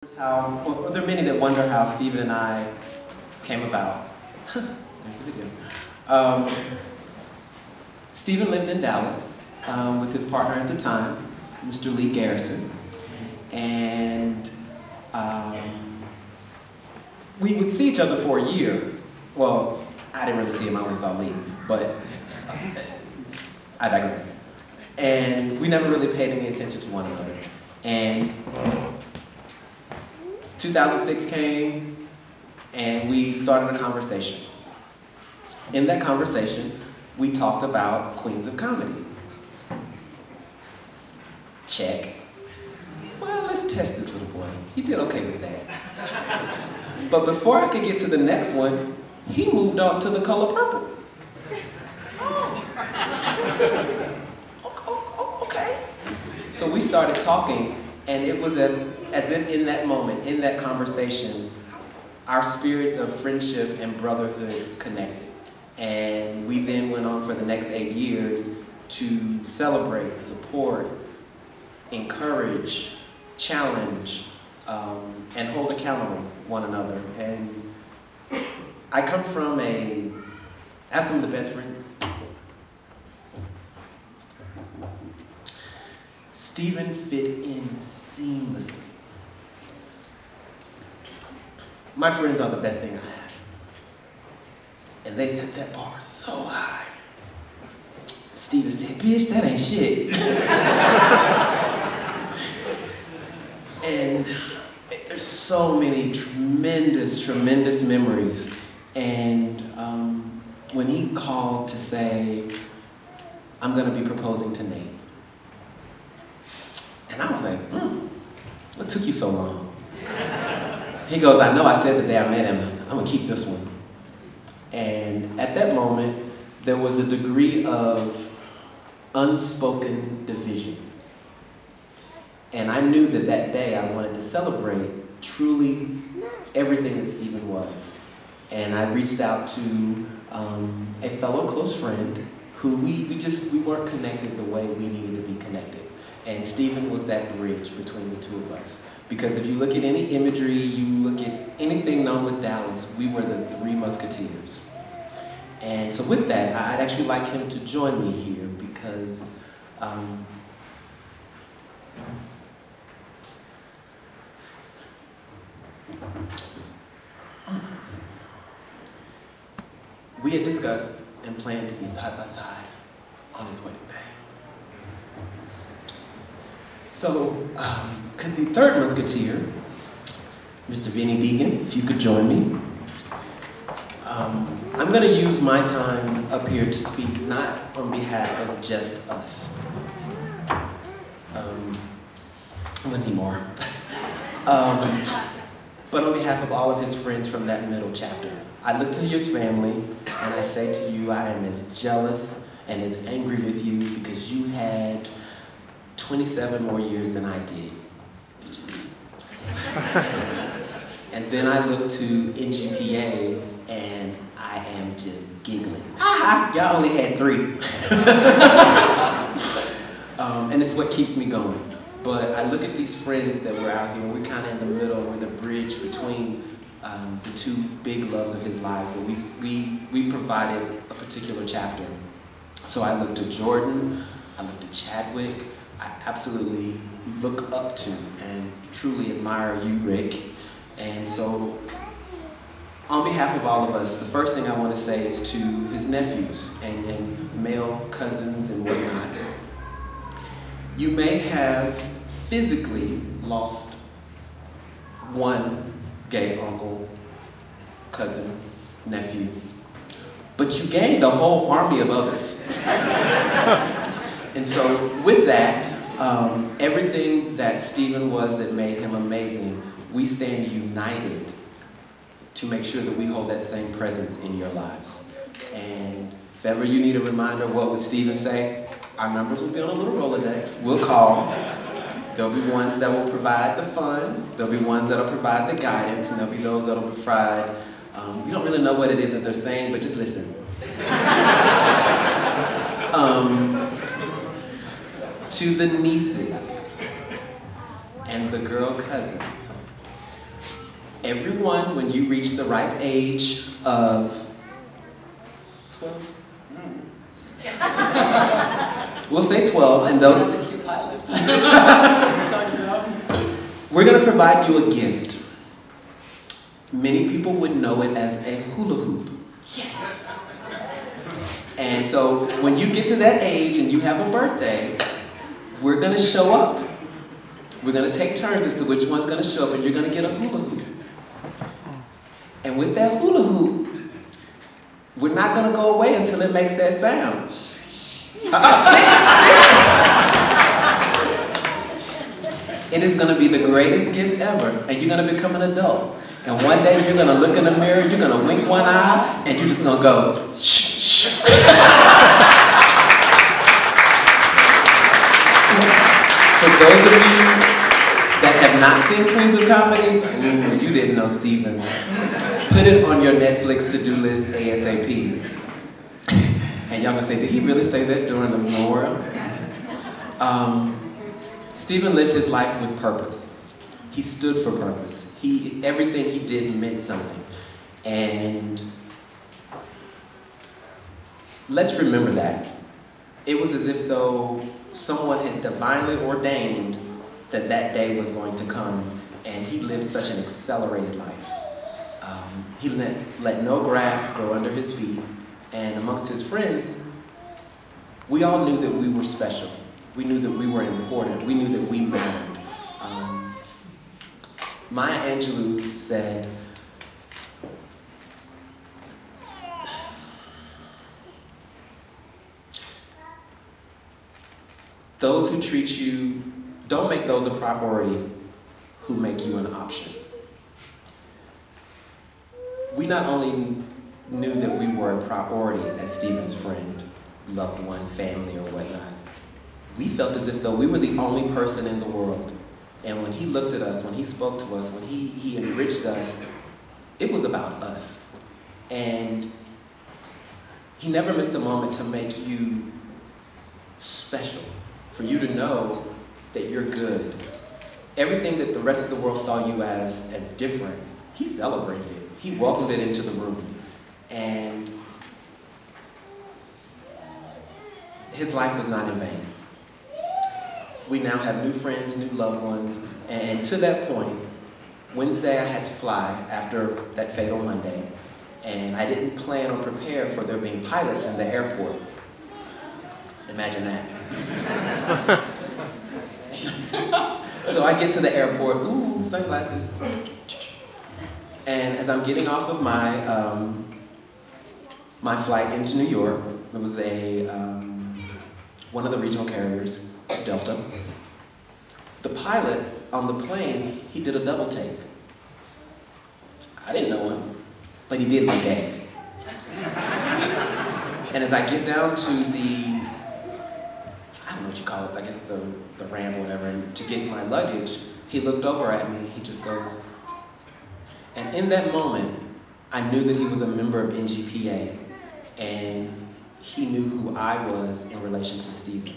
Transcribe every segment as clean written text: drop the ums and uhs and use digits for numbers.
Well, there are many that wonder how Stephen and I came about. There's the video. Stephen lived in Dallas with his partner at the time, Mr. Lee Garrison, and we would see each other for a year. Well, I didn't really see him, I only saw Lee, but I digress. And we never really paid any attention to one another. And 2006 came, and we started a conversation. In that conversation, we talked about Queens of Comedy. Check. Well, let's test this little boy. He did okay with that. But before I could get to the next one, he moved on to The Color Purple. Okay. So we started talking, and it was as if in that moment, in that conversation, our spirits of friendship and brotherhood connected. And we then went on for the next 8 years to celebrate, support, encourage, challenge, and hold accountable one another. And I have some of the best friends. Stephen fit in seamlessly. My friends are the best thing I have. And they set that bar so high. Stephen said, bitch, that ain't shit. And there's so many tremendous, tremendous memories. And when he called to say, I'm gonna be proposing to Nate. And I was like, what took you so long? He goes, I know I said the day I met him, I'm gonna keep this one. And at that moment, there was a degree of unspoken division. And I knew that that day I wanted to celebrate truly everything that Stephen was. And I reached out to a fellow close friend who we weren't connected the way we needed to be connected. And Stephen was that bridge between the two of us. Because if you look at any imagery, you look at anything known with Dallas, we were the Three Musketeers. And so with that, I'd actually like him to join me here because we had discussed and planned to be side by side on his wedding day. So, could the third musketeer, Mr. Vinnie Deegan, if you could join me. I'm going to use my time up here to speak not on behalf of just us. I'm going to need more. But on behalf of all of his friends from that middle chapter. I look to his family and I say to you, I am as jealous and as angry with you because you had 27 more years than I did, bitches. And then I look to NGPA and I am just giggling. Y'all only had 3. And it's what keeps me going. But I look at these friends that were out here, and we're kind of in the middle, we're the bridge between the two big loves of his lives, but we provided a particular chapter. So I look to Jordan, I look to Chadwick, I absolutely look up to and truly admire you, Rick. And so, on behalf of all of us, the first thing I want to say is to his nephews and male cousins and whatnot. You may have physically lost one gay uncle, cousin, nephew, but you gained a whole army of others. And so with that, everything that Stephen was that made him amazing, we stand united to make sure that we hold that same presence in your lives. And if ever you need a reminder, what would Stephen say? Our numbers will be on a little Rolodex. We'll call. There'll be ones that will provide the fun. There'll be ones that will provide the guidance. And there'll be those that will provide, we don't really know what it is that they're saying, but just listen. To the nieces and the girl cousins, everyone, when you reach the ripe age of 12? We'll say 12, and they'll... the cute pilots. We're going to provide you a gift. Many people would know it as a hula hoop. Yes. And so when you get to that age and you have a birthday, we're going to show up. We're going to take turns as to which one's going to show up, and you're going to get a hula hoop. And with that hula hoop, we're not going to go away until it makes that sound. It is going to be the greatest gift ever, and you're going to become an adult. And one day you're going to look in the mirror, you're going to wink one eye, and you're just going to go, shh, shh. For those of you that have not seen Queens of Comedy, ooh, you didn't know Steven. Put it on your Netflix to-do list ASAP. And y'all gonna say, did he really say that during the memorial? Steven lived his life with purpose. He stood for purpose. Everything he did meant something. And let's remember that. It was as if though someone had divinely ordained that that day was going to come, and he lived such an accelerated life. He let no grass grow under his feet, and amongst his friends, we all knew that we were special. We knew that we were important. We knew that we mattered. Maya Angelou said, those who treat you, don't make those a priority who make you an option. We not only knew that we were a priority as Steven's friend, loved one, family, or whatnot, we felt as if though we were the only person in the world. And when he looked at us, when he spoke to us, when he enriched us, it was about us. And he never missed a moment to make you special, for you to know that you're good. Everything that the rest of the world saw you as different, he celebrated it. He welcomed it into the room. And his life was not in vain. We now have new friends, new loved ones, and to that point, Wednesday I had to fly after that fatal Monday, and I didn't plan or prepare for there being pilots in the airport. Imagine that. So I get to the airport, ooh, sunglasses. And as I'm getting off of my flight into New York, it was one of the regional carriers, Delta. The pilot on the plane, he did a double take. I didn't know him, but he did look gay. And as I get down to the, I don't know what you call it, I guess the ramp or whatever, and to get my luggage, he looked over at me, he just goes, and in that moment, I knew that he was a member of NGPA, and he knew who I was in relation to Steven.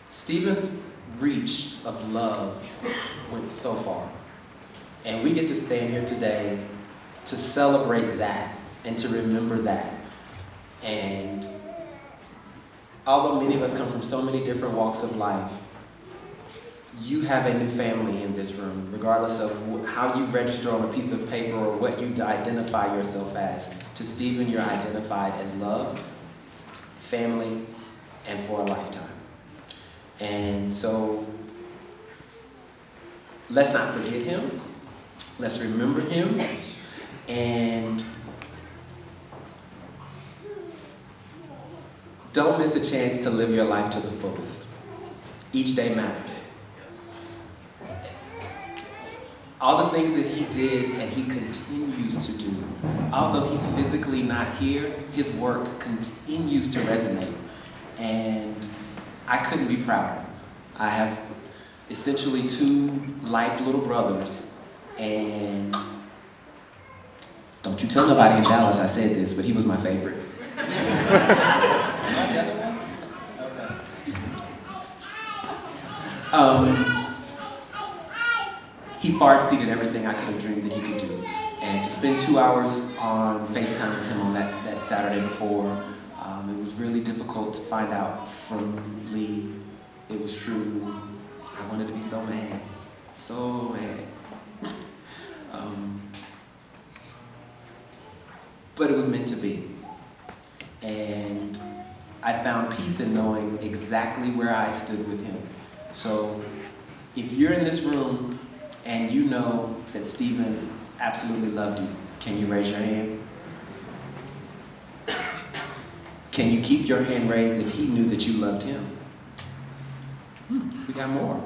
Steven's reach of love went so far. And we get to stand here today to celebrate that and to remember that. And although many of us come from so many different walks of life, you have a new family in this room, regardless of how you register on a piece of paper or what you identify yourself as. To Steven, you're identified as loved, family, and for a lifetime. And so, let's not forget him. Let's remember him. And don't miss a chance to live your life to the fullest. Each day matters. All the things that he did and he continues to do, although he's physically not here, his work continues to resonate. And I couldn't be prouder. I have essentially two life little brothers, and don't you tell nobody in Dallas I said this, but he was my favorite. He he far exceeded everything I could have dreamed that he could do. And to spend 2 hours on FaceTime with him on that Saturday before, it was really difficult to find out from Lee it was true. I wanted to be so mad. So mad. But it was meant to be. And I found peace in knowing exactly where I stood with him. So if you're in this room and you know that Stephen absolutely loved you, can you raise your hand? Can you keep your hand raised if he knew that you loved him? We got more.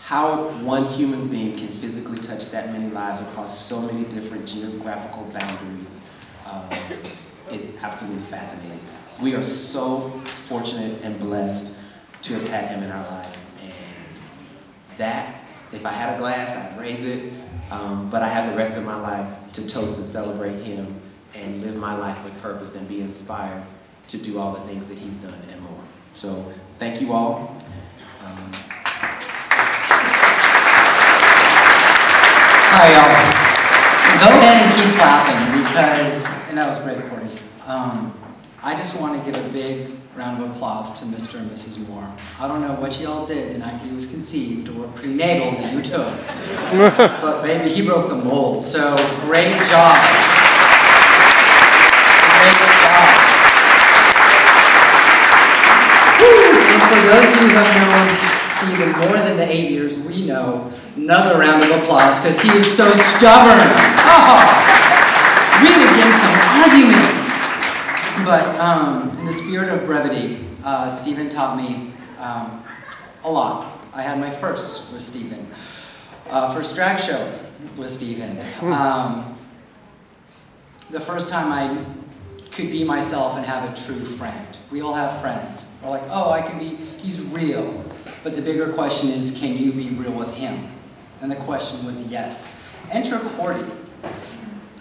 How one human being can physically touch that many lives across so many different geographical boundaries is absolutely fascinating. We are so fortunate and blessed to have had him in our life. And that, if I had a glass, I'd raise it, but I have the rest of my life to toast and celebrate him and live my life with purpose and be inspired to do all the things that he's done and more. So thank you all. Hi, y'all. Go ahead and keep clapping because, and that was great, Cordey. I just want to give a big round of applause to Mr. and Mrs. Moore. I don't know what y'all did the night he was conceived or what prenatals you took, but baby, he broke the mold. So great job. Great job. And for those of you who have known Stephen more than the 8 years we know, another round of applause because he is so stubborn. Oh, we would get some arguments. But in the spirit of brevity, Stephen taught me a lot. I had my first with Stephen. First drag show with Stephen. The first time I could be myself and have a true friend. We all have friends. We're like, oh, I can be, he's real. But the bigger question is, can you be real with him? And the question was yes. Enter Cordey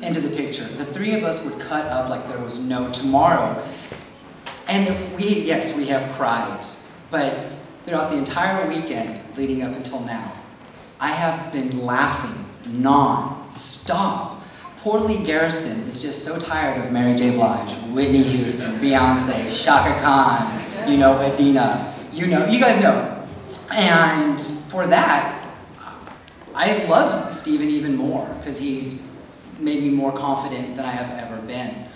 into the picture. The three of us would cut up like there was no tomorrow. And we have cried. But throughout the entire weekend leading up until now, I have been laughing non-stop. Poor Lee Garrison is just so tired of Mary J. Blige, Whitney Houston, Beyonce, Shaka Khan, you know, Adina, you guys know. And for that, I love Stephen even more because he's made me more confident than I have ever been.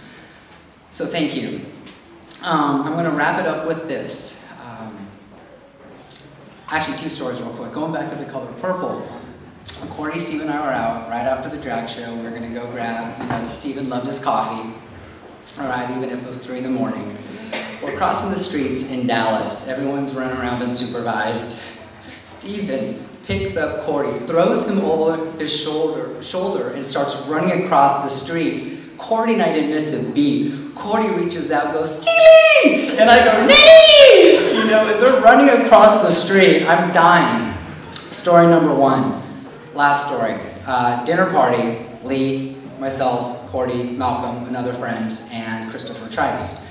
So thank you. I'm going to wrap it up with this. Actually, two stories real quick. Going back to the color purple. Cordey, Steve, and I were out right after the drag show. We were going to go grab, Stephen loved his coffee. All right, even if it was 3 in the morning. We're crossing the streets in Dallas. Everyone's running around unsupervised. Stephen picks up Cordey, throws him over his shoulder and starts running across the street. Cordey and I didn't miss a beat. Cordey reaches out, goes, Steely! And I go, Vinnie! And they're running across the street. I'm dying. Story number 1. Last story. Dinner party. Lee, myself, Cordey, Malcolm, another friend, and Christopher Trice.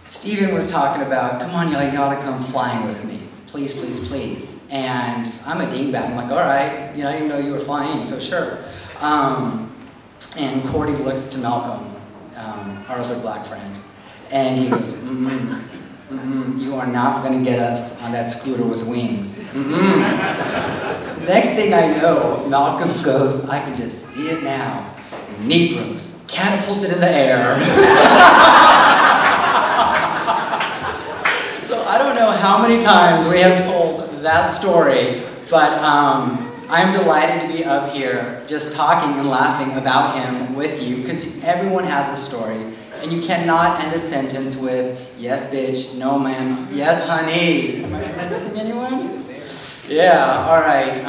Stephen was talking about, come on, y'all, you gotta come flying with me. Please, please, please. And I'm a dingbat. I'm like, all right, I didn't know you were flying, so sure. And Cordey looks to Malcolm, our other black friend, and he goes, you are not gonna get us on that scooter with wings. Next thing I know, Malcolm goes, I can just see it now. Negroes catapulted in the air. So I don't know how many times we have told that story, but I'm delighted to be up here just talking and laughing about him with you, because everyone has a story, and you cannot end a sentence with, yes, bitch, no, ma'am, yes, honey. Am I missing anyone? Yeah, all right.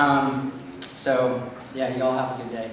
So, yeah, y'all have a good day.